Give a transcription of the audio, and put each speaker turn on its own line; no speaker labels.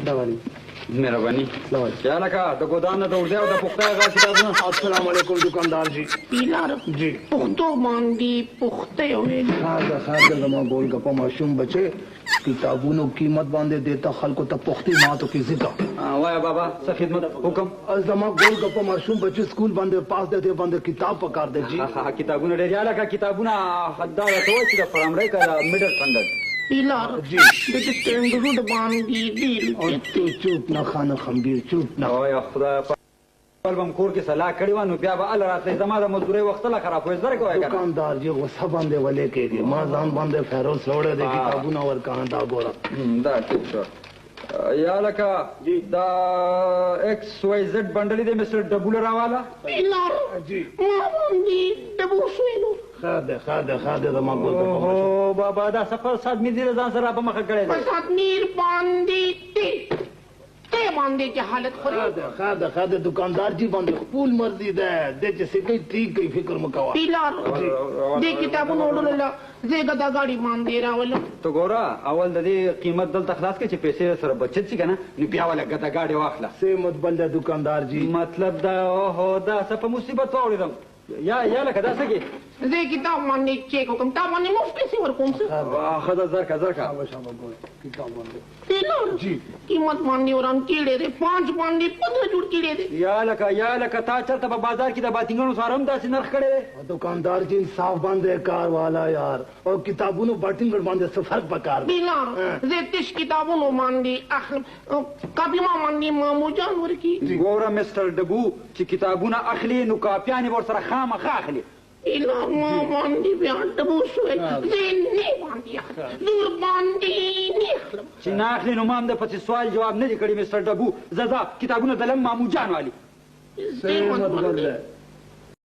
دا والی
مهرباني
لوال
یا لکه د ګودام نه د اردو او د پخته هغه کتابونه.
السلام علیکم دکاندار جی
پیلار
جی
پختو باندې پخته ویل
خاص زما گول گپا معصوم بچے کتابونو قیمت باندې دیتا خلکو ته پختی ماتو کی ذکر
وایا بابا څه خدمت حکم.
زما گول گپا معصوم بچے سکول باندې پاس دیتے باندې کتاب پکار دے جی.
ها کتابونه ډېر یا لکه کتابونه حدار ته وایي چې د پرایمري کا میډل سټانډرډ.
پیلار
جی
د سټینډرډ باندې دی
چوپ نه خانه خمبیر چوپ نه.
وایا خدای په بم کور کې صلاح کړی و نو بیا به الله راتلې زما د مزدوري وخت لا خراب وې زره کوي کنه.
دکاندار جی غصه باندې ولې کېږي ما ځان باندې فیروز لوړه دي کتابونه ور کان دا ګوره
دا ټیک شو. یا لکه دا ایکس وائی زد بنډل دی مستر ډبول راواله.
پیلار
جی
ما باندې د بوسوینو
خاده زما گول گپا
او بابا دا سفر سات می دي ځان سره په مخه کړی دی.
پسات نیر باندې ته باندې کې حالت خوري
خاده دکاندار جی باندې خپل مرضی ده د چې سګي ټیک کوي فکر مکوا.
پیلار دې کتابونو وړل زه دا غاډي باندې راولم.
تو ګوره اول د دې قیمت دلته خلاص کړي چې پیسې سره بچت شي کنه نو بیا ولا ګټه گاډي واخله.
سیمت بل دکاندار جی
مطلب دا اوهو دا څه په مصیبت واوړم. یا لکه دا څه کې
زه کتاب باندې چیک وکم تا باندې مفت سی ورکوم څه
خدا زرکا
شابه ګول کتاب باندې
پیلار
جی
قیمت باندې وران کېړې دي 5 باندې 15 جوړ کېړې دي.
یا لکه تا چرته په بازار کې د باتینګونو سره هم داسې نرخ کړی.
دکاندار جی انصاف باندې کار والا یار او کتابونو باټینګ باندې څه فرق پکار.
پیلار زه تش کتابونو باندې اخلم کاپی ما باندې مامو جان ورکی.
ګوره مستر ډبو چې کتابونه اخلي نو کاپیانې ور سره خامخا اخلي.
پیلار ما باندې بیا ډبو شوی زه نه باندې زور باندې نه اخلم
چې نه اخلي نو ما هم د پسې سوال جواب نه دی کړی مستر ډبو. زه کتابونه دلم مامو جان والی.
سیمت بل